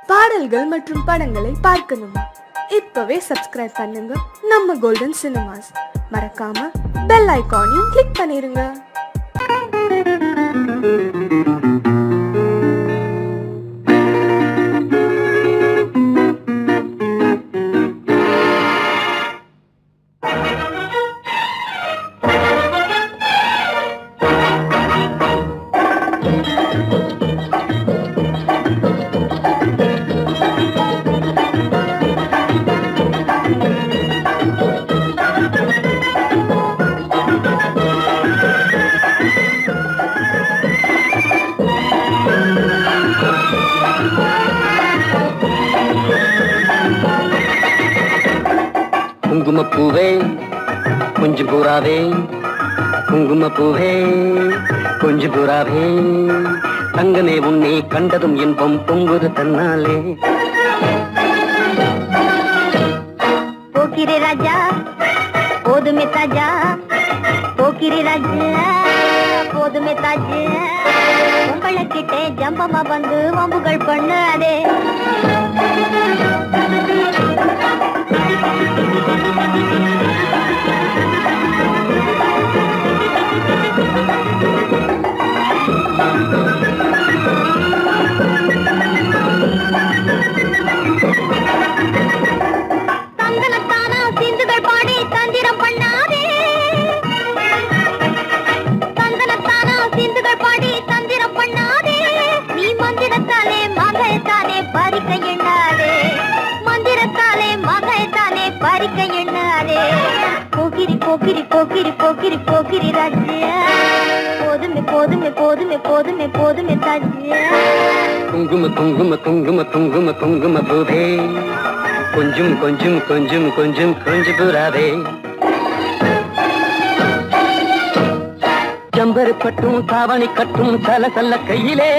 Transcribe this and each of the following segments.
பாடல்கள் மற்றும் படங்களை பார்க்கணுமா? இப்பவே சப்ஸ்கிரைப் பண்ணுங்க நம்ம கோல்டன் சினிமாஸ். மறக்காம பெல் ஐகானையும் கிளிக் பண்ணிருங்க. குங்குமப்பூவே கொஞ்சம் பூராவே, குங்குமப்பூவே கொஞ்சம் பூராவே, தங்கமே உன்னை கண்டதும் இன்பம் பொங்குது தன்னாலே. போக்கிரி ராஜா போதுமே தாஜா, போக்கிரி ராஜா போதுமே தாஜா, உங்களை கிட்டே ஜம்பமா வந்து வம்புகள் பண்ணாதே. தந்தனத்தானா சிந்துகள் பாடி தந்திரம் பண்ணாதே, தந்தனத்தானா சிந்துகள் பாடி தந்திரம் பண்ணாதே, நீ மந்திரத்தாலே மகைத்தானே பறிக்க எண்ணாதே, மந்திரத்தாலே மகைத்தானே பறிக்க எண்ணாதே. போக்கிரி போக்கிரி போக்கிரி போக்கிரி போக்கிரி ராஜா, போதுமே போதுமே போதுமே போதுமே போதுமே தாஜா. குங்கும குங்கும குங்கும குங்கும குங்கும பூவே கொஞ்சம் கொஞ்சம் கொஞ்சம் கொஞ்சம் கொஞ்சம் பூராவே, ஜம்பரு பட்டும் தாவணி கட்டும் சல சல்ல கையிலே,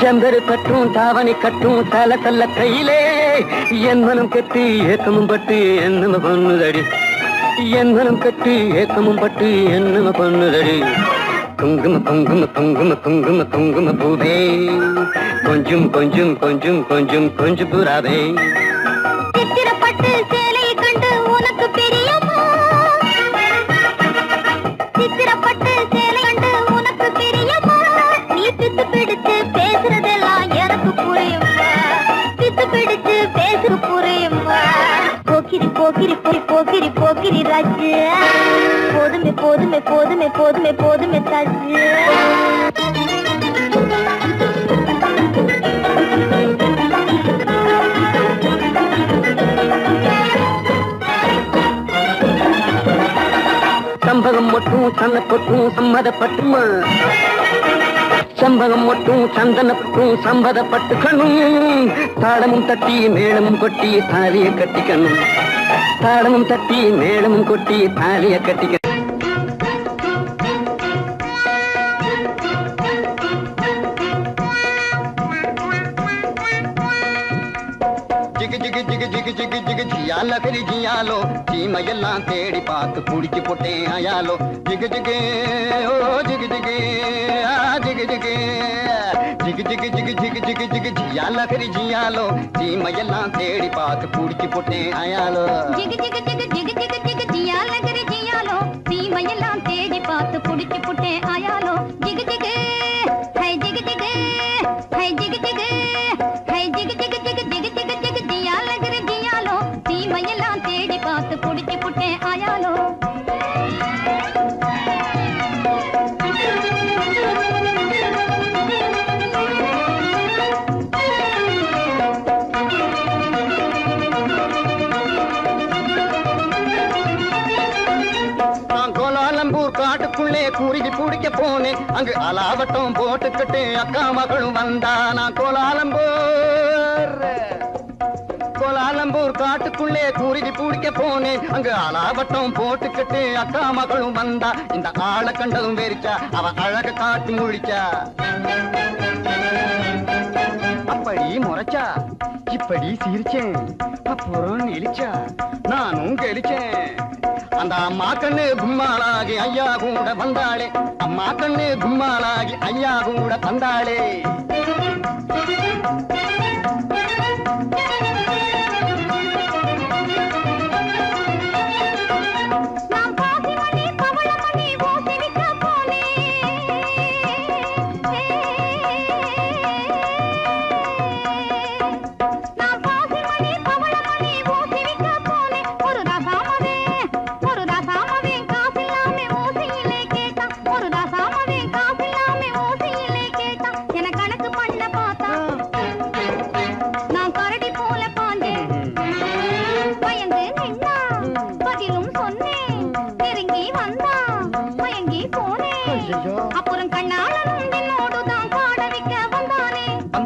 ஜம்பரு பட்டும் தாவணி கட்டும் சல சல்ல கையிலே, என் மனம் கட்டி ஏக்கமும் பட்டு என்னம பொண்ணுதடி, என் மனம் கட்டி ஏக்கமும் பட்டு என்னம பொண்ணுதடி. குங்கும குங்கும குங்கும குங்கும குங்கும பூவே கொஞ்சம் கொஞ்சம் கொஞ்சம் கொஞ்சம் கொஞ்சம் பூராவே. சித்திரப்பட்டு சேலையை கண்டு உனக்கு பிரியமா, சித்திரப்பட்டு சேலை கண்டு உனக்கு பிரியமா, நீ பித்து பிடிச்சு பேசுறதெல்லாம் எனக்கு புரியுமா, பித்து பிடிச்சு பேசுற புரியுமா. போக்கிரி போக்கிரி போக்கிரி போக்கிரி ராஜா, போதுமே போதுமே போதுமே போதுமே போதுமே தாஜா. சம்பகம் மட்டும் சன்னப்பட்டும் சம்மதப்பட்டுமா, சம்பகம் மட்டும் சந்தனப்பட்டும் சம்மதப்பட்டுக்கணும், தாளமும் தட்டி மேளமும் கொட்டி தாலிய கட்டிக்கணும், தாளமும் தட்டி மேளமும் கொட்டி தாலிய கட்டிக்கணும். ஜிகு ஜிகு ஜிகு ஜிகு ஜிகு ஜிகு ஜியால கரி ஜியாலோ, சீமையெல்லாம் தேடி பார்த்து குடிச்சு போட்டேன் ஆயாலோ. ஜிகு ஜிகு ஓ ஜிகு ஜிகு ஆ ஜிகு ஜிகு ஜிகு ஜிகு ஜிகு ஜிகு ஜிகு ஜிகு ஜியால கரி ஜியாலோ, சீமையெல்லாம் தேடி பார்த்து குடிச்சு போட்டேன் ஆயாலோ. ஜிகு ஜிகு ஜிகு ஜிகு ஜிகு ஜிகு ஜியால கரி ஜியாலோ, சீமையெல்லாம் தேடி பார்த்து குடிச்சு போட்டேன் ஆயாலோ. ஜிகு ஜிகு ஹை ஜிகு ஜிகு ஹை ஜிகு ஜிகு ஹை ஜிகு ஜிகு ஜிகு ஜிகு ஜிகு ஜிகு ஜியால கரி ஜியாலோ, சீமையெல்லாம் தேடி பார்த்து குடிச்சு போட்டேன் ஆயாலோ. காட்டுக்குள்ளே குருவி பிடிக்க போனேன், அங்கு அலாவட்டம் போட்டுக்கிட்டு அக்கா மகளும் வந்தா. நான் கோலாலம்பூர் காட்டுக்குள்ளே குருவி பிடிக்க போனேன், அங்கு அலாவட்டம் போட்டுக்கிட்டு அக்கா மகளும் வந்தா. இந்த ஆளை கண்டதும் வெறிச்சா, அவ அழக காட்டி முழிச்சா, அப்படி முறைச்சா இப்படி சிரிச்சேன், அப்புறம் நெளிச்சா நானும் கெளிச்சேன். அந்த அம்மா கண்ணு கும்மாளாகி ஐயா கூட வந்தாளே, அம்மா கண்ணு கும்மாளாகி ஐயா கூட வந்தாளே.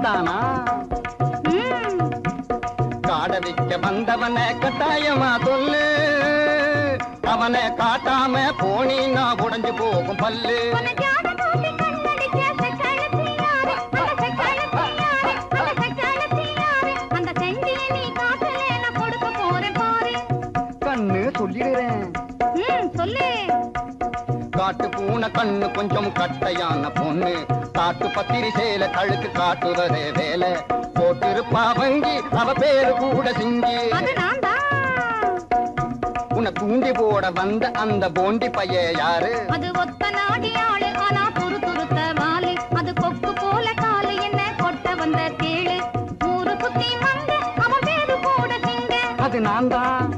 தானா காட வைக்க வந்தவனை கட்டாயமா சொல்லு அவனை காட்டாம போனீன்னா உடைஞ்சு போகும் பல்லு கண்ணு சொல்லிடுறேன் சொல்லு காட்டு பூனை கண்ணு கொஞ்சம் கட்டையான பொண்ணு காட்டு பத்திரி சேல கழுக்கு காட்டுவதே வேலை போட்டிருப்பா வங்கி அவ பேரு கூட சிங்கி உன்னை தூண்டி போட வந்த அந்த போண்டி பைய யாரு அது ஒத்த நாடியாளு ஆனா துரு துருத்த வாலு அது கொக்கு போல காலு என்ன கொட்ட வந்த தேளு ஊரு குத்தி வந்து அவன் பேரு கூட சிங்க அது நான் தான்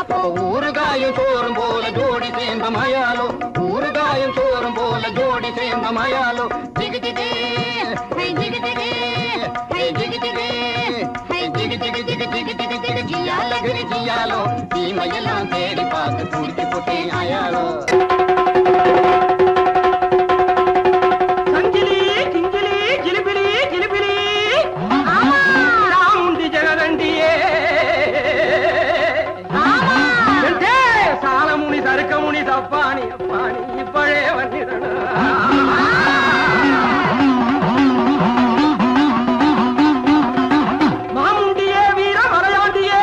அப்போ ஊறுகாயும் சோறும் போல ஜோடி சேர்ந்த மயாலோ ஊறுகாயும் சோறும் போல ஜோடி சேர்ந்த மயாலோ ஜிகு ஜிகு ஹை ஜிகு ஜிகு ஹை ஜிகு ஜிகு ஹை ஜிகு ஜிகு ஜிகு ஜிகு ஜிகு ஜிகு ஜியால கிரி ஜியாலோ தீமையெல்லாம் தேடி பார்த்து குடிச்சு போட்டே ஆயாலோ சங்கிலி கிங்கிலி கிளிபிலி கிளிபிலி ராமுண்டி ஜெகதண்டியே சாலமுனி சருக்கமுனி தப்பானி அப்பானி இப்பழே வந்திடணும் மாமுண்டியே வீர மலையாண்டியே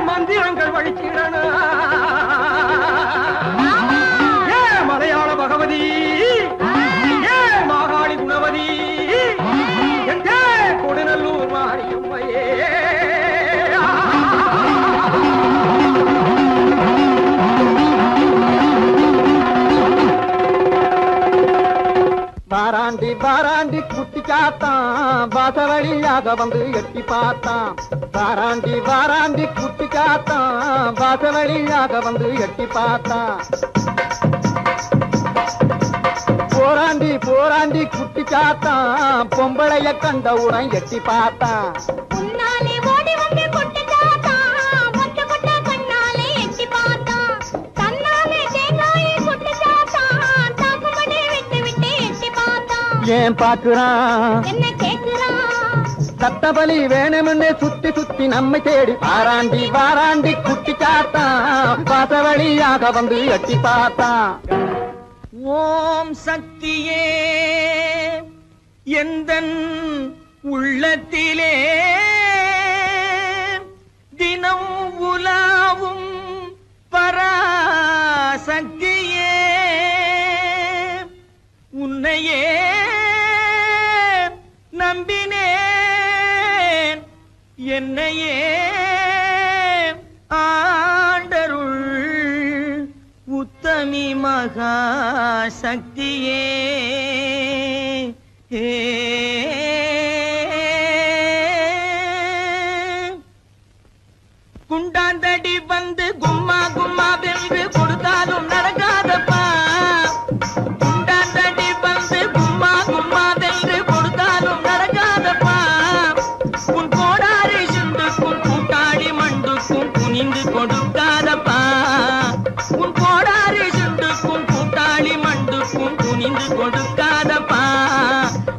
மந்திரங்கள் வழிச்சிடணும் ஏ மலையாள பகவதி ஏ மாகாளி குணவதி எங்கே கொடுநல்லூர் மாரியம்மையே வாராண்டி வாராண்டி குட்டி காத்தான் வாசவழியாக வந்து எட்டி பார்த்தான் வாராண்டி வாராண்டி குட்டி காத்தான் வாசவழியாக வந்து எட்டி பார்த்தான் போராண்டி போராண்டி குட்டி காத்தான் பொம்பளைய கண்டவுடன் எட்டி பார்த்தான் உன்னாலே ஓடி வந்து கொட்டு தாத்தா கொட்ட கொட்ட கண்ணாலே எட்டி பார்த்தா தன்னாலே தேங்காயை கொட்டு தாத்தா தாக்குமடி விட்டு விட்டு எட்டி பார்த்தா ஏன் பாக்குறான் என்ன கேக்குறான் சத்தபலி வேணும்னு சுத்தி சுத்தி நம்மை தேடி வாராண்டி வாராண்டி குட்டி காத்தான் வாசவழியாக வந்து எட்டி பார்த்தான் ஓம் சக்தியே எந்தன் உள்ளத்திலே தினம் உலாவும் பராசக்தியே உன்னையே நம்பினேன் என்னையே ஆண்டருள் உத்தமி மகா சக்தியே குண்டாந்தடி வந்து கும்மா கும்மா வென்று கொடுத்தாலும் நடக்காதப்பா குண்டாந்தடி வந்து கும்மா கும்மா வென்று கொடுத்தாலும் நடக்காதப்பா உன் கோடாரி சுண்டுக்கும் கூட்டாடி மண்டுக்கும் குனிந்து கொடுக்காதப்பா உன் கோடாரி சுண்டுக்கும் கூட்டாளி மண்டுக்கும் குனிந்து கொடுக்காதப்பா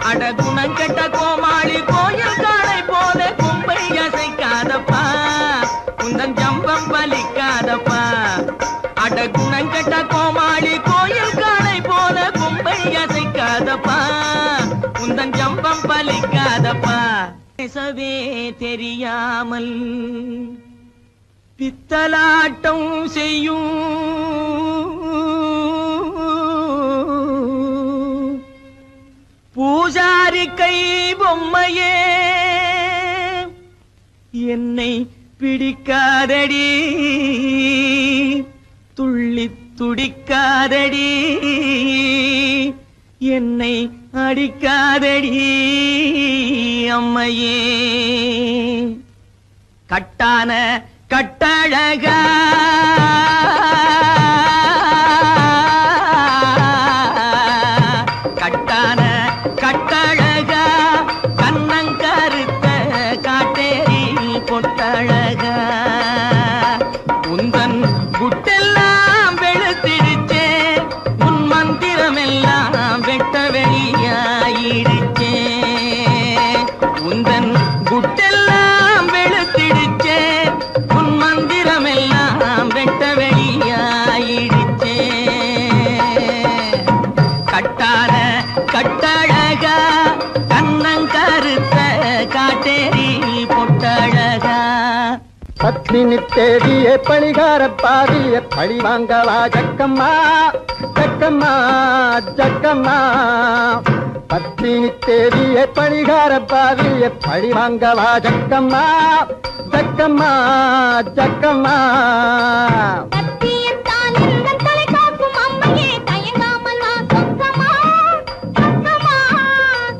அட குணங்கெட்ட கோமாளி கோயில் காளை போல கும்பை அசைக்காதப்பா உந்தன் ஜம்பம் பலிக்காதப்பா அட குணங்கெட்ட கோமாளி கோயில் காளை போல கும்பை அசைக்காதப்பா உந்தன் ஜம்பம் பலிக்காதப்பா பேசவே தெரியாமல் பித்தலாட்டம் செய்யும் பூஜாரி கை பொம்மையே என்னை பிடிக்காதடி துள்ளி துடிக்காதடி என்னை அடிக்காதடி அம்மையே கட்டான கட்டழகா கட்டான கட்டழகா கண்ணங்கருத்த காட்டேரி பொட்டழகா உந்தன் குட்டெல்லாம் வெளுத்திடுச்சே உன் மந்திரமெல்லாம் வெட்ட வெளியாயிடுச்சே பத்தினி தேடிய பழிகார பாவிய பழி வாங்கவா ஜக்கம்மா ஜக்கம்மா ஜக்கம்மா பத்தினி தேடிய பழிகார பாவிய பழி வாங்கவா ஜக்கம்மா ஜக்கம்மா ஜக்கம்மா சத்தியத்தான் எங்கள் தலை காக்கும் அம்மையே தயங்காமல் நான் சொக்கமா சொக்கமா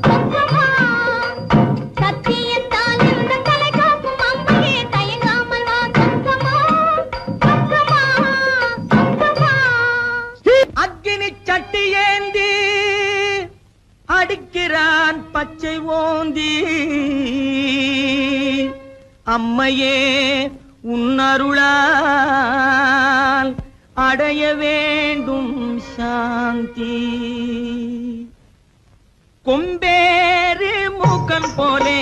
சொக்கமா சத்தியத்தான் எங்கள் தலை காக்கும் அம்மையே தயங்காமல் நான் சொக்கமா சொக்கமா சொக்கமா அக்கினி சட்டி ஏந்தி அடிக்கிறான் பச்சை ஓந்தி அம்மையே உன்னருளால் அடைய வேண்டும் சாந்தி கொம்பேறு மூக்கன் போலே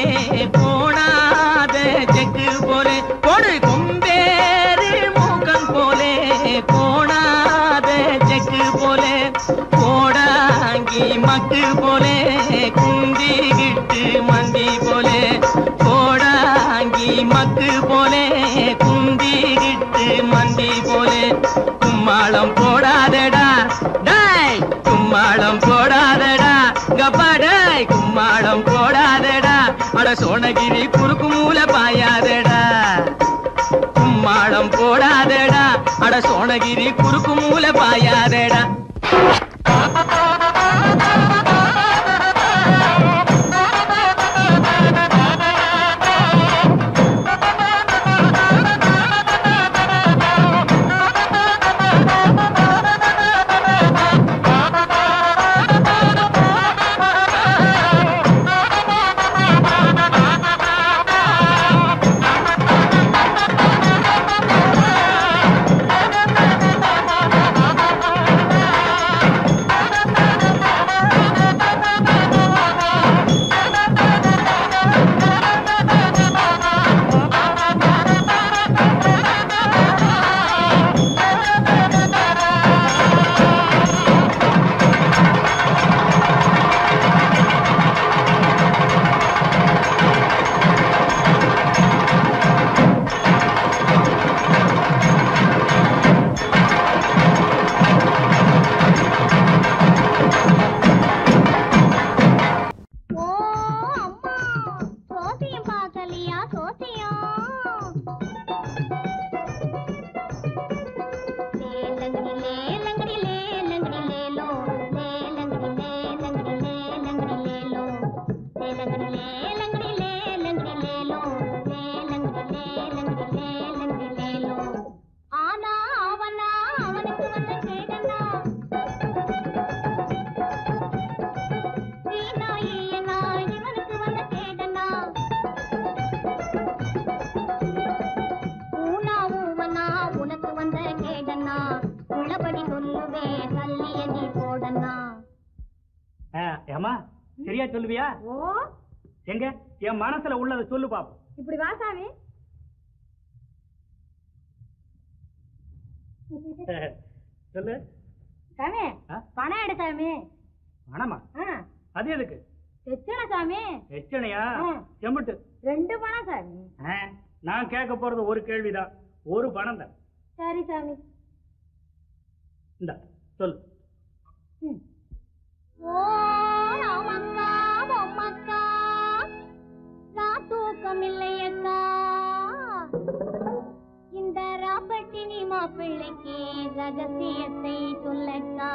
போடாத செக்கு போலே கொடு கொம்பேறு மூக்கன் போலே போடாத செக்கு போலே போடாங்கி மக்கு போலே குந்திகிட்டு மந்தி போலே போடாங்கி மக்கு போலே குந்திகிட்டு மந்தி போலே கும்மாளம் போடாதடா டேய் கும்மாளம் போடாதடா கப்பாடாய் கும்மாளம் போடாதடா அட சோனகிரி குறுக்கு மூல பாயாதடா கும்மாளம் போடாதடா அட சோனகிரி குறுக்கு மூல பாயாதடா சரியா சொல்லுவியா? ஓ எங்க என் மனசுல உள்ளதை சொல்லு பாப்போம். இப்படி வா சாமி. சொல்லு சாமி. பணம் எடு சாமி. பணமா? அது எதுக்கு? எச்சனை சாமி. எச்சனையா? செம்புட்டு 2 பணம் சாமி. நான் கேட்க போறது ஒரு கேள்விதான், ஒரு பணம் தான். சரி சாமி. இந்த சொல்லு. ஓ ராமக்கா பொம்மக்கா தூக்கம் இல்லையக்கா, இந்த ராப்பட்டினி மாப்பிள்ளைக்கு ரகசியத்தை சொல்லக்கா.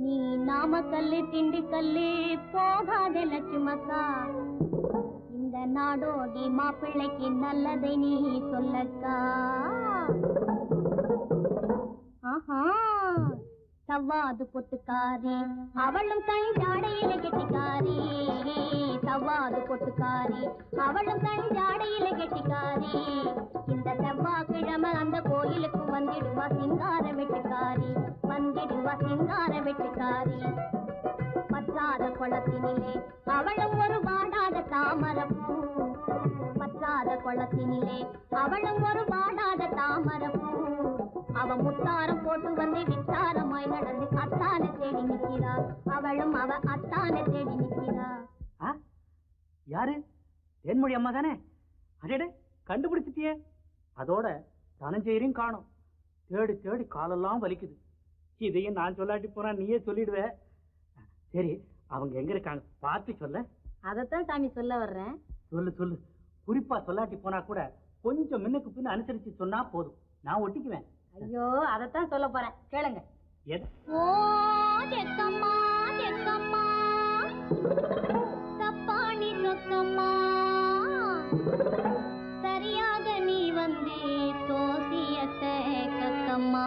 நீ நாமக்கல்லு திண்டுக்கல்லு போகாத லட்சுமக்கா, இந்த நாடோடி மாப்பிள்ளைக்கு நல்லதை நீ சொல்லக்கா. ஆஹா சவ்வாது பொட்டுக்காரி அவளும் கண் ஜாடையில கெட்டிக்காரி, சவ்வாது பொட்டுக்காரி அவளும் கண் ஜாடையில கெட்டிக்காரி. இந்த செவ்வாய்க்கிழமை அந்த கோயிலுக்கு வந்திடுவா சிங்கார வெட்டுக்காரி, வந்திடுவா சிங்கார வெட்டுக்காரி. பற்றாத குளத்தினிலே அவளும் ஒரு வாடாத தாமரப்பூ, பற்றாத குளத்தினிலே அவளும் ஒரு வாடாத தாமரப்பூ. அவ முத்தாரம் போட்டு வந்து வித்தாரமாய் நடந்து அத்தானை தேடி நிற்கிறா, அவளும் அவ அத்தானை தேடி நிற்கிறா. யாரு? தேன்மொழி அம்மா தானே? அடே கண்டுபிடிச்சிட்டியே. அதோட தனஞ்செயரையும் காணோம். தேடி தேடி காலெல்லாம் வலிக்குது. இதையும் நான் சொல்லாட்டி போனா நீயே சொல்லிடுவ. சரி, அவங்க எங்க இருக்காங்க பார்த்து சொல்ல. அதைத்தான் சாமி சொல்ல வர்றேன். சொல்லு சொல்லு. குறிப்பா சொல்லாட்டி போனா கூட கொஞ்சம் முன்னுக்கு பின்ன அனுசரிச்சு சொன்னா போதும், நான் ஒட்டிக்குவேன். ஐயோ, அதைத்தான் சொல்ல போறேன், கேளுங்க. ஓ ஜெக்கம்மா ஜெக்கம்மா தப்பாணி சொக்கம்மா சரியாக நீ வந்து சோசியத்தை கக்கம்மா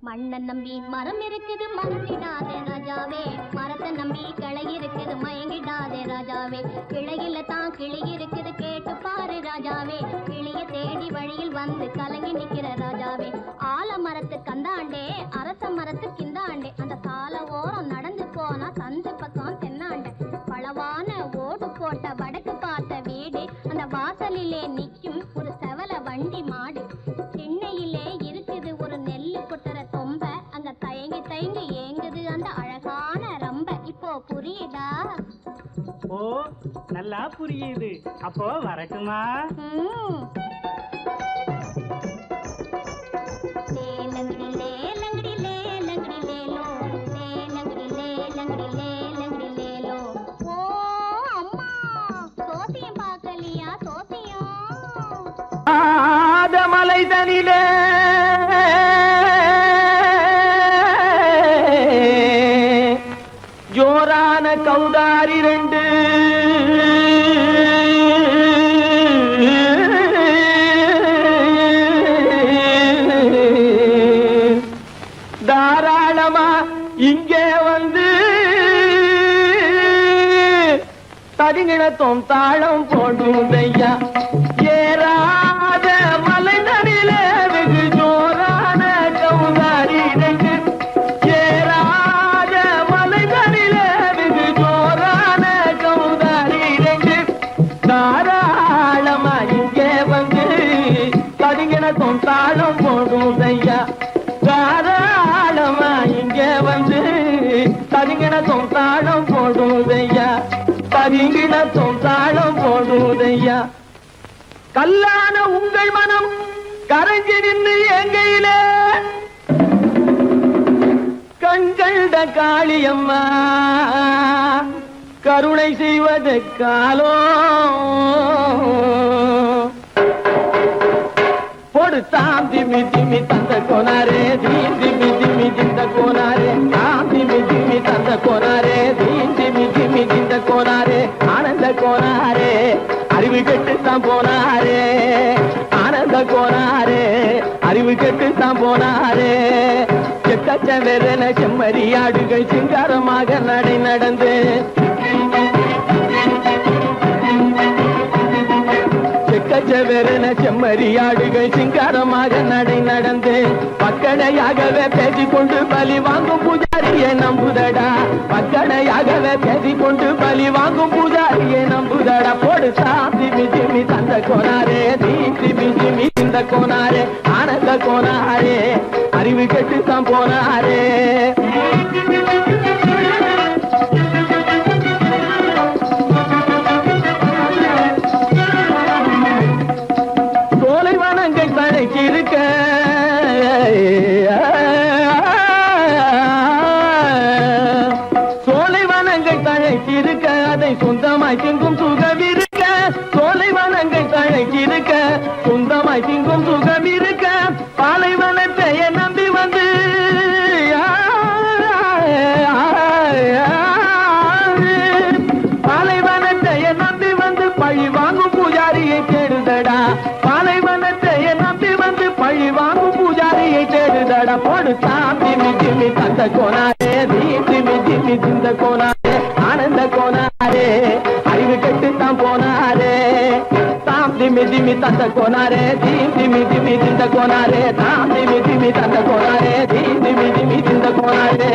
மண்ணை நம்பி மரம் இருக்குது மறந்திடாதே ராஜாவே மரத்தை நம்பி கிளை இருக்குது மயங்கிடாதே ராஜாவே கிளையில தான் கிளி இருக்குது கேட்டு பாரு ராஜாவே கிளிய தேடி வழியில் வந்து கலங்கி நிக்கிற ராஜாவே ஆல மரத்து கந்தாண்டே அரச மரத்து கிந்தாண்டே அந்த சால ஓரம் நடந்து போனா சந்து பக்கம் தென்னாண்டே பளவான ஓடு போட்ட வடக்கு பார்த்த வீடு அந்த வாசலிலே நிக்கும் ஒரு செவல வண்டி மாடு சென்னையிலே இருக்குது ஒரு நெல்லு கொட்டுற தொம்ப அங்க தயங்கி தயங்கி ஏங்குது அந்த அழகான ரம்ப இப்போ புரியுதா? ஓ, நல்லா புரியுது. அப்போ வரட்டுமா? லேலங்கடி லேலங்கடி லேலங்கடி லேலோ லேலங்கடி லேலங்கடி லேலங்கடி லேலோ. ஓ அம்மா, சோசியம் பார்க்கலையா? சோசியம் மலை தனிலே ஜோரான கௌதாரி ரெண்டு தாராளமா இங்கே வந்து தரிங்கிணத்தும் தாளம் போடும் ஐயா ஏறாத மலை தனிலே வெகு ஜோரான கௌதாரி ரெண்டு ஏறாத மலை தனிலே வெகு ஜோரான கௌதாரி ரெண்டு தாராளமா இங்கே வந்து தரிங்கிணத்தும் தாளம் போடும் ஐயா தாராளமா இங்கே வந்து தரிங்கிணத்தும் தாளம் போடும் ஐயா தரிங்கிணத்தும் தாளம் போடும் ஐயா கல்லான உங்கள் மனம் கரைஞ்சி நின்று எங்கையிலே கண்கண்ட காளியம்மா கருணை செய்வது காலோ பொடுத்தாம் திமி திமி தந்த கோனாரே தீன் திமி திமி திந்த கோனாரே தாம் திமி திமி தந்த கோனாரே தீன் திமி திமி திந்த கோனாரே ஆனந்த கோனாரே அறிவு கெட்டுத்தான் போனாரே ஆனந்த கோனாரே அறிவு கெட்டுத்தான் போனாரே செக்கச்சவென செம்மறியாடுகள் சிங்காரமாக நடை நடந்து செக்கச்சவென செம்மறியாடுகள் சிங்காரமாக நடை நடந்து பக்கடையாகவே பேசிக்கொண்டு பலி வாங்கும் பூஜாரியை நம்புதடா பக்கடையாகவே பேசிக்கொண்டு பலி வாங்கும் பூஜாரியை நம்புதடா போடுதா திமி திமி தந்த கோனாரே தீ திமி திமி இந்த கோனாரே ஆனந்த கோனாரே அறிவு கெட்டுத்தான் போனாரே சோலைவனங்கள் தழைச்சிருக்க சோலைவனங்கள் தழைச்சிருக்க அதை சொந்தமாய் திங்கும் சுகம் இருக்க சோலைவனங்கள் தழைச்சிருக்க சொந்தமாய் திங்கும் சுகம் இருக்க பாலைவனத்தை நம்பி வந்து பாலைவனத்தை நம்பி வந்து பழி வாங்கும் பூஜாரியை தேடுதடா பாலைவனத்தை நம்பி வந்து பழி வாங்கும் பூஜாரியை தேடுதடா போடு தாம் திமி திமி தந்த கோனாரே தீ திமி திமி திந்த கோனாரே ஆனந்த கோனாரே அறிவு கெட்டுத்தான் போனாரே தாம் திமி திமி தந்த கோனாரே தீ திமி திமி திந்த கோனாரே தாம் திமி திமி தந்த கோனாரே தீ திமி திமி திந்த கோனாரே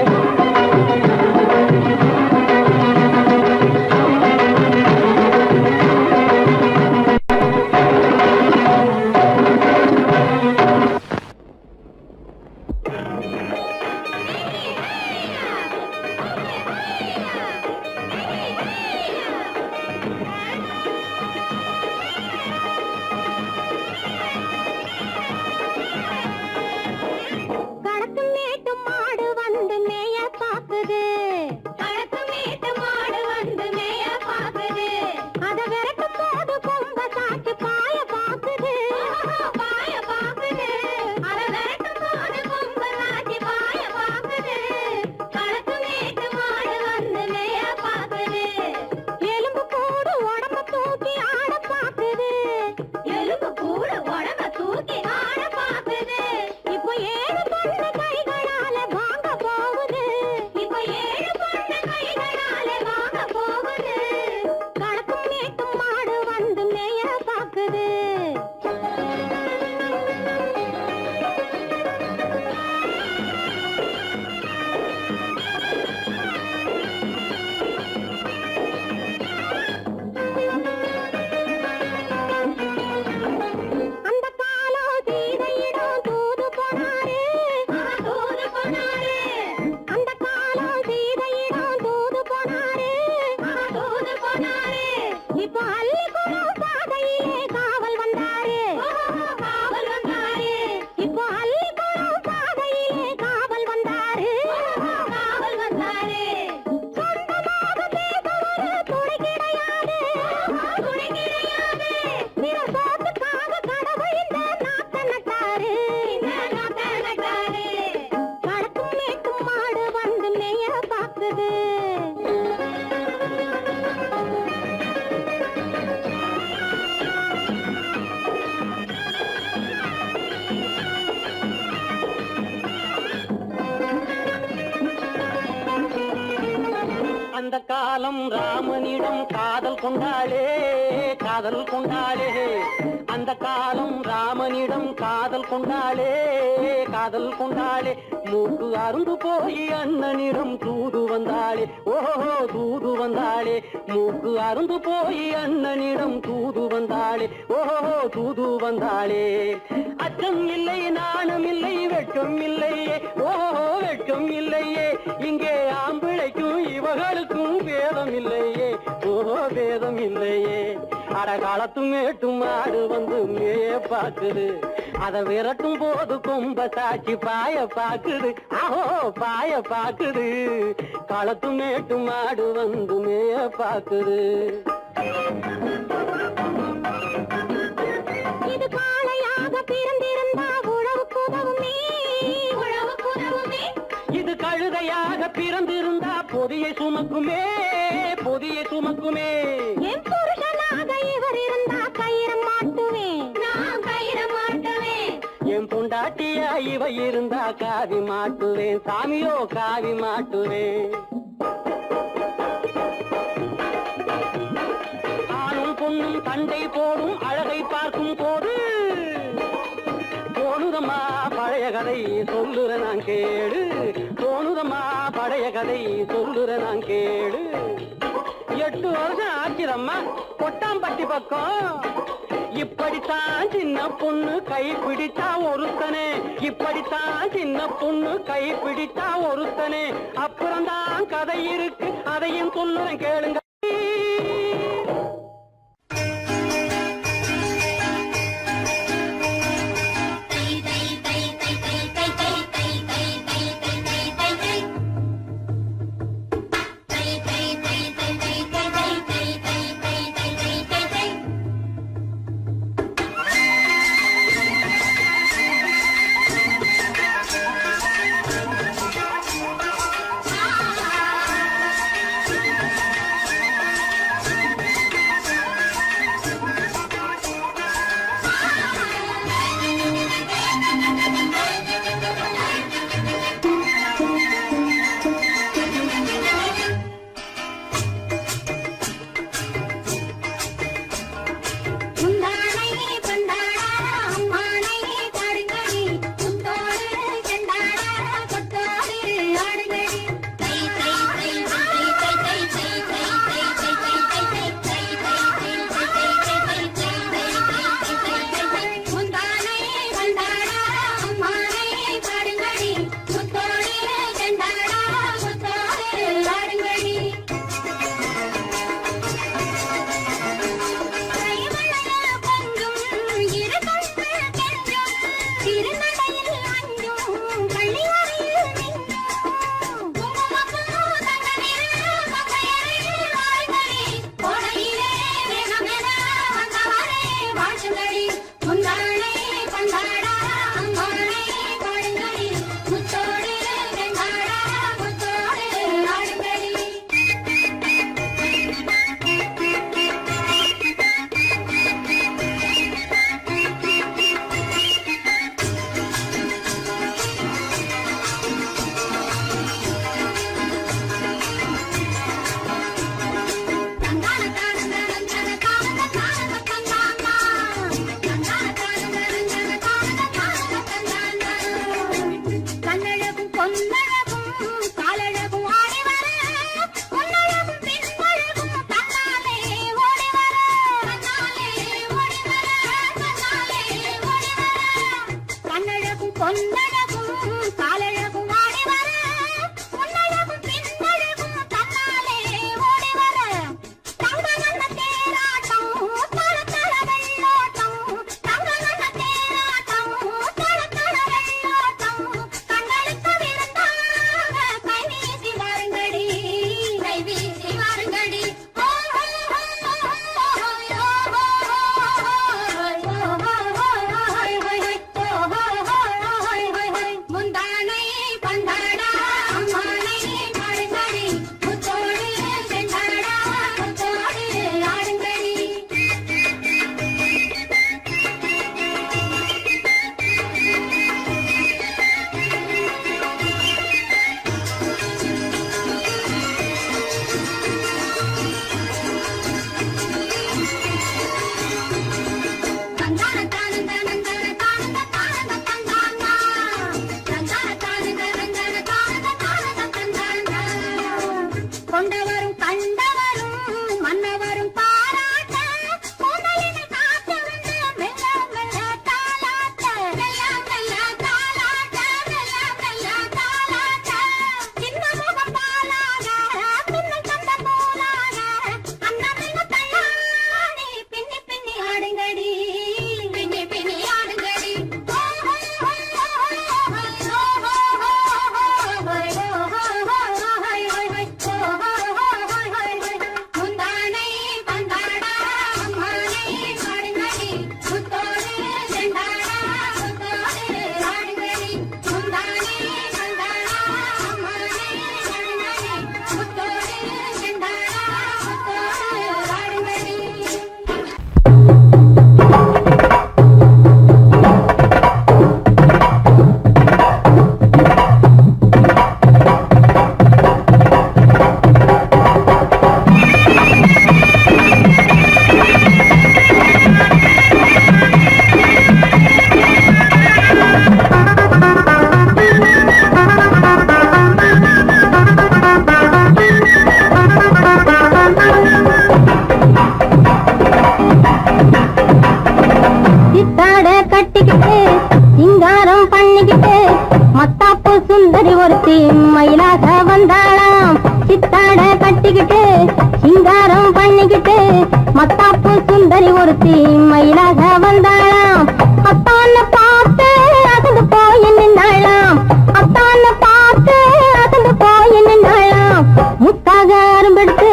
அந்த காலம் ராமனிடம் காதல் கொண்டாளே காதல் கொண்டாளே அந்த காலம் ராமனிடம் காதல் கொண்டாளே காதல் கொண்டாளே மூக்கு அருந்து போய் அண்ணனிடம் தூது வந்தாளே ஓஹோ தூது வந்தாளே மூக்கு அருந்து போய் அண்ணனிடம் தூது வந்தாளே ஓஹோ தூது வந்தாளே அச்சம் இல்லை நாணம் இல்லை வெட்கம் இல்லையே ஓஹோ வெட்கம் இல்லையே இங்கே ஆம்பிளைக்கும் இவர்களுக்கும் வேதம் இல்லையே ஓஹோ வேதம் இல்லையே அடகாலத்தும் மேட்டும் மாடு வந்து மேய பாக்குது அத விரட்டும் போது கொம்ப சாட்சி பாய பாக்குது ஆஹோ பாய பாக்குது களத்தும் மேட்டும் மாடு வந்து மேய பாக்குது இது காளையாக பிறந்திருந்தா உழவுக்கு உதவுமே உழவுக்கு உதவுமே இது கழுதையாக பிறந்திருந்தா பொதியை சுமக்குமே பொதியை சுமக்குமே என் புருஷனாக இவர் இருந்தா கயிறு மாட்டுவேன் நான் கயிறு மாட்டுவேன் என் பொண்டாட்டியா இவ இருந்தா காவி மாட்டுவேன் சாமியோ காவி மாட்டுவேன் ஆணும் பொண்ணும் சண்டை போடும் அழகை பார்க்கும் போது தோணுதம்மா பழைய கதை சொல்லுற நான் கேளு தோணுதம்மா பழைய கதை சொல்லுற நான் கேளு 8 வருஷம் ஆச்சுதம்மா கொட்டாம்பட்டி பக்கம் இப்படித்தான் சின்ன பொண்ணு கை பிடித்தா ஒருத்தனே இப்படித்தான் சின்ன பொண்ணு கை பிடித்தா ஒருத்தனே அப்புறம்தான் கதை இருக்கு அதையும் சொல்லுறேன் கேளுங்க கொண்டவரும் கண்டவரும் மன்னவரும் பாராட்ட முதலின காற்று வந்து மெல்ல மெல்ல தாலாட்ட மெல்ல மெல்ல தாலாட்ட மெல்ல மெல்ல தாலாட்ட சின்ன முகம் பாலாக பின்னல் தந்த போலாக அன்னமில்ல தள்ளாடி பின்னி பின்னி ஆடுங்கடி பின்னி பின்னி ஆடுங்கடி முந்தானை பந்தாடா அம்மானை ஆடுங்கடி முத்தோடு செண்டாடா முத்தோடு ஆடுங்கடி முந்தானை பந்தாடா அம்மானை ஆடுங்கடி முத்தோடு செண்டாடா முத்தோடு ஆடுங்கடி. சித்தாட கட்டிக்கிட்டு சிங்காரம் பண்ணிக்கிட்டு மத்தாப்பு சுந்தரி ஒருத்தி மயிலாக வந்தாளாம். சித்தாட கட்டிக்கிட்டு சிங்காரம் பண்ணிக்கிட்டு மத்தாப்பு சுந்தரி ஒருத்தி மயிலாக வந்தாளாம். அத்தான பார்த்து அசந்து போய் நின்னாளாம். அத்தான பார்த்து அசந்து போய் நின்னாளாம். முத்தாக அரும்பெடுத்து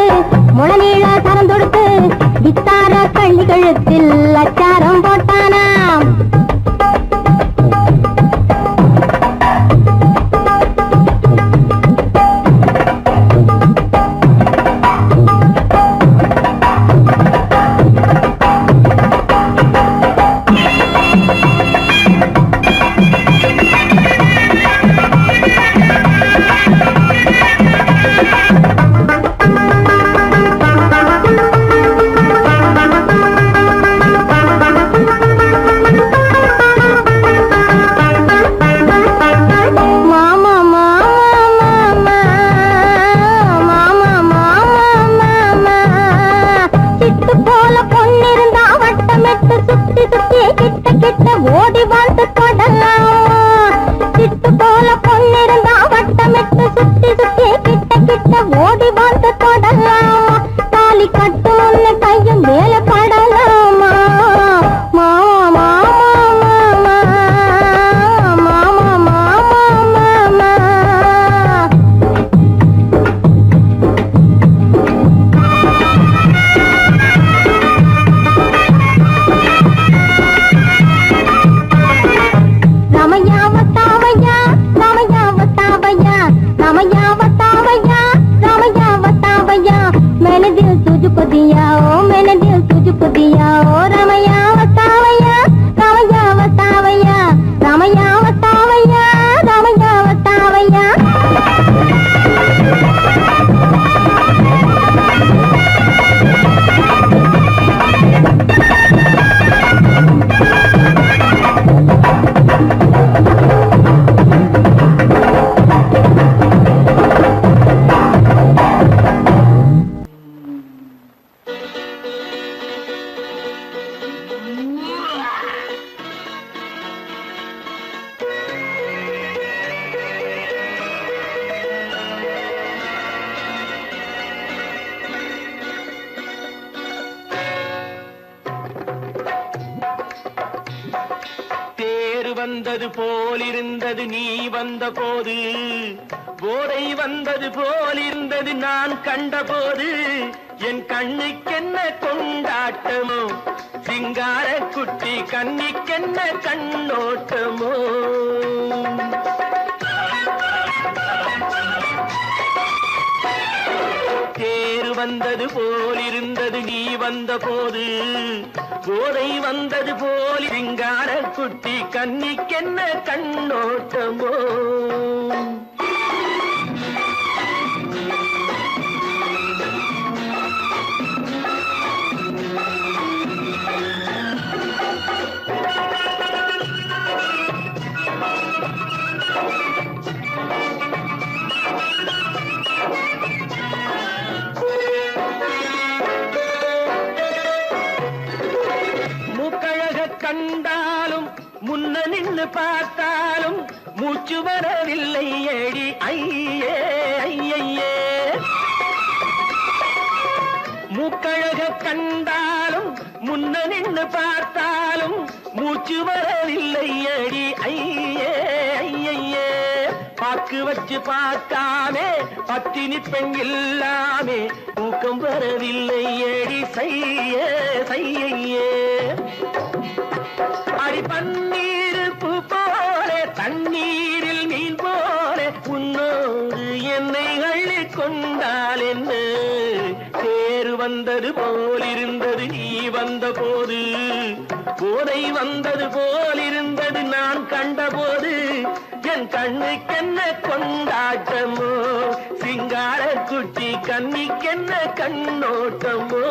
முளநீள சரம் தொடுத்து வித்தார கள்ளி கழுத்தில் அச்சாரம் போட்டானாம். ஓடி வந்து தொடலாம். சிட்டு போல பொண்ணிருந்தா வட்டமிட்டு சுத்தி சுத்தி கிட்ட கிட்ட ஓடி வந்து தொடலாம். தாலி கட்டு முன்ன கையும் மேல படலாமா. மாமா மாமா மாமா மாமா மாமா. मैंने दिल तुझको दिया ओ मैंने दिल तुझको दिया ओ रामैया वतावैया रामैया वतावैया रामैया वतावैया रामैया वतावैया. வந்தது போலிருந்தது நீ வந்த போது, போதை வந்தது போலிருந்தது நான் கண்டபோது, என் கண்ணுக்கென்ன கொண்டாட்டமோ, சிங்கார குட்டி கண்ணிக்கென்ன கண்ணோட்டமோ. தேர் வந்தது போலிருந்தது நீ வந்த போது, போதை வந்தது போல் சிங்கார குட்டி கண்ணிக்கென்ன கண்ணோட்டமோ. நின்னு பார்த்தாலும் மூச்சு வரவில்லை ஏடி ஐயே ஐயே. மூக்கழக கண்டாலும் முன்ன நின்னு பார்த்தாலும் மூச்சு வரவில்லை அடி ஐயே ஐயே. பாக்கு வச்சு பார்க்காமே பத்தினி பெண் இல்லாமே தூக்கம் வரவில்லை அடி செய்ய செய்யே. அடி பன்னீர் பூ போல தண்ணீரில் மீன் போல உன்னோடு என்னை அள்ளி கொண்டால் என்ன தேர் வந்தது போலிருந்தது நீ வந்த போது போதை வந்தது போலிருந்தது நான் கண்டபோது என் கண்ணுக்கென்ன கொண்டாட்டமோ சிங்கார குட்டி கண்ணிக்கென்ன கண்ணோட்டமோ.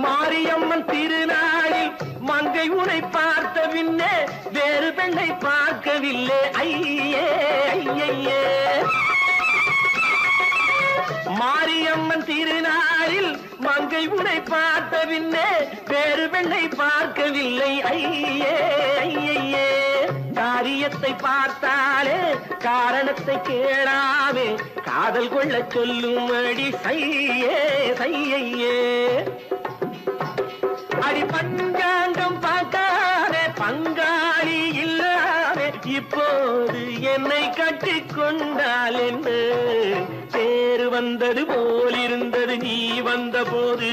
மாரியம்மன் திருநாளில் மங்கை உனை பார்த்த பின்னே வேறு பெண்ணை பார்க்கவில்லை ஐயே ஐயே. மாரியம்மன் திருநாளில் மங்கை உனை பார்த்த பின்னே வேறு பெண்ணை பார்க்கவில்லை ஐயே ஐயே. காரியத்தை பார்த்தாலே காரணத்தை கேளாமே காதல் கொள்ள சொல்லும் அடி சையே சையே. அடி பஞ்சாங்கம் பார்க்காதே பங்காளி இல்லாமே இப்போது என்னை கட்டி கொண்டால் என்ன தேர் வந்தது போலிருந்தது நீ வந்த போது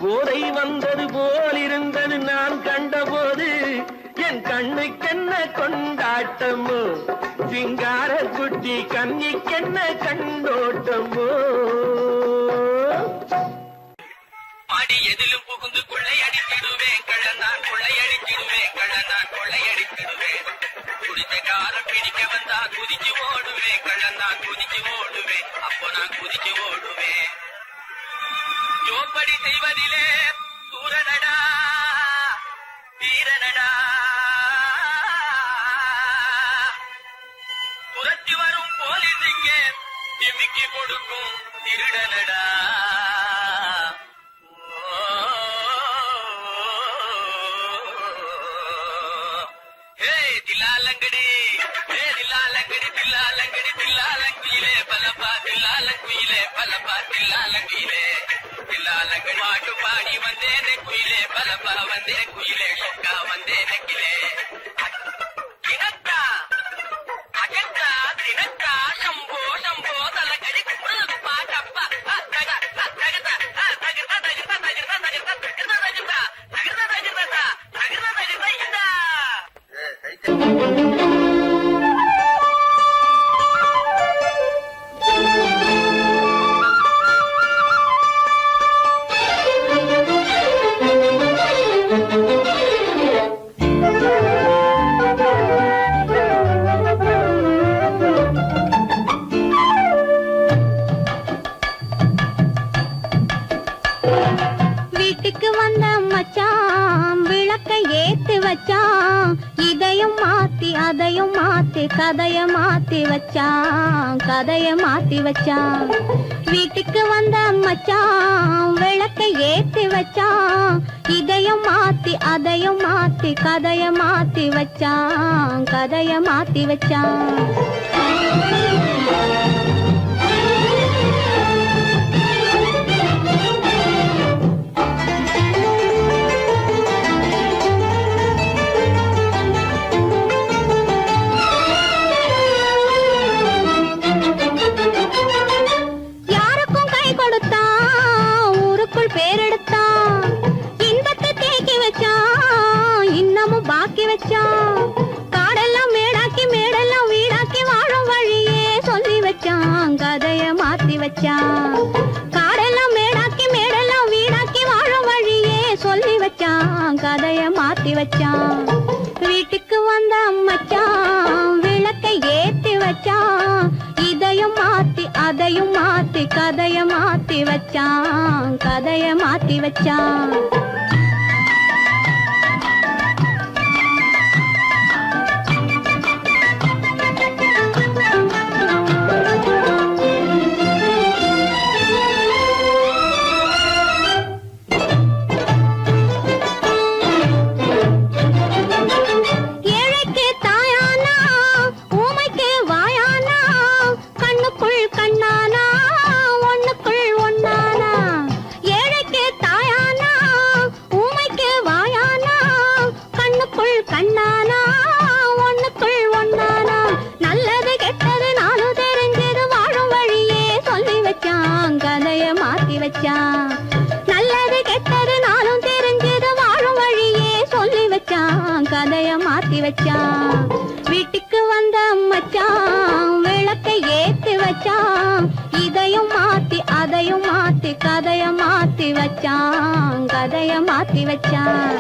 போதை வந்தது போலிருந்தது நான் கண்டபோது என் கண்ணுக்கென்ன கொண்டாட்டமோ சிங்கார குட்டி கண்ணிக்கென்ன கண்ணோட்டமோ. மாடி எதிலும் புகுந்து கொள்ளையடித்திடுவேன் கள்ளந்தான் கொள்ளையடித்திடுவேன் கள்ளந்தான் கொள்ளையடித்திடுவேன். குடித்த காலம் பிடிக்க வந்தா குதிச்சு ஓடுவேன் கள்ளந்தான் குதிச்சு ஓடுவேன் அப்போ நான் குதிச்சு ஓடுவேன். ஜோப்படி செய்வதிலே சூரனடா வீரனடா துரத்தி வரும் போலீஸுக்கு திமிக்கி கொடுக்கும் திருடனடா. தில்லாலங்கடி தில்லாலங்கடி தில்லாலங்கடி தில்லாலங்குயிலே பலப்பா தில்லாலங்குயிலே பலப்பா தில்லாலங்குயிலே தில்லாலங்கடி பாட்டு பாடி வந்தேனே குயிலே பலப்பா வந்தே குயிலே சொக்கா வந்தே நக்கிலே. தினக்கா அகக்கா தினக்கா சம்போ சம்போ தலக்கடி பாட்டப்பா தகதா தகதா தகதா தகதா தகதா தகதா தகதா தகதா தகதா தகதா தகதா தகதா. வீட்டுக்கு வந்த மச்சான் விளக்க ஏத்தி வச்சான் இதையும் மாத்தி அதையும் மாத்தி கதைய மாத்தி வச்சான் கதைய மாத்தி வச்சான். வீட்டுக்கு வந்த மச்சான் விளக்க ஏத்தி வச்சான் இதையும் மாத்தி அதையும் மாத்தி கதைய மாத்தி வச்சான் கதைய மாத்தி வச்சான். காடெல்லாம் மேடாக்கி மேடெல்லாம் வீடாக்கி வாழும் வழியே சொல்லி வச்சான் கதைய மாத்தி வச்சான். காடெல்லாம் மேடாக்கி மேடெல்லாம் வீடாக்கி வாழும் வழியே சொல்லி வச்சான் கதைய மாத்தி வச்சான். வீட்டுக்கு வந்த மச்சான் விளக்கை ஏத்தி வச்சான் இதையும் மாத்தி அதையும் மாத்தி கதைய மாத்தி வச்சான் கதைய மாத்தி வச்சான். வச்சான் விளக்கை ஏத்தி வச்சான் இதையும் மாத்தி அதையும் மாத்தி கதைய மாத்தி வச்சான் கதைய மாத்தி வச்சான்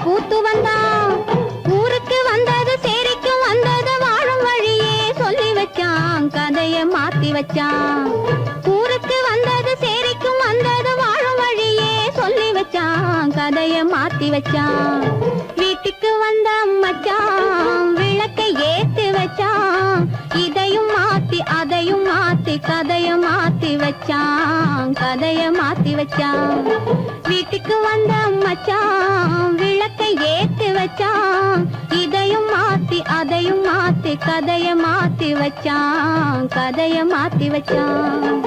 பூத்து வந்தான் ஊருக்கு வந்தது சேரிக்கும் வந்தது வாழும் வழியே சொல்லி வச்சான் கதைய மாத்தி வச்சான் ஊருக்கு வந்தது சேரிக்கும் வந்தது வாழும் வழியே சொல்லி வச்சான் கதைய மாத்தி வச்சான் வீட்டுக்கு வந்த மச்சான் விளக்கை ஏத்தி வச்சான் இதையும் மாத்தி அதையும் மாத்தி கதைய மாத்தி வச்சான் கதைய மாத்தி வச்சான் வீட்டுக்கு வந்த மச்சான் விளக்கை ஏத்தி வச்சான் இதையும் மாத்தி அதையும் மாத்தி கதைய மாத்தி வச்சான் கதைய மாத்தி வச்சான்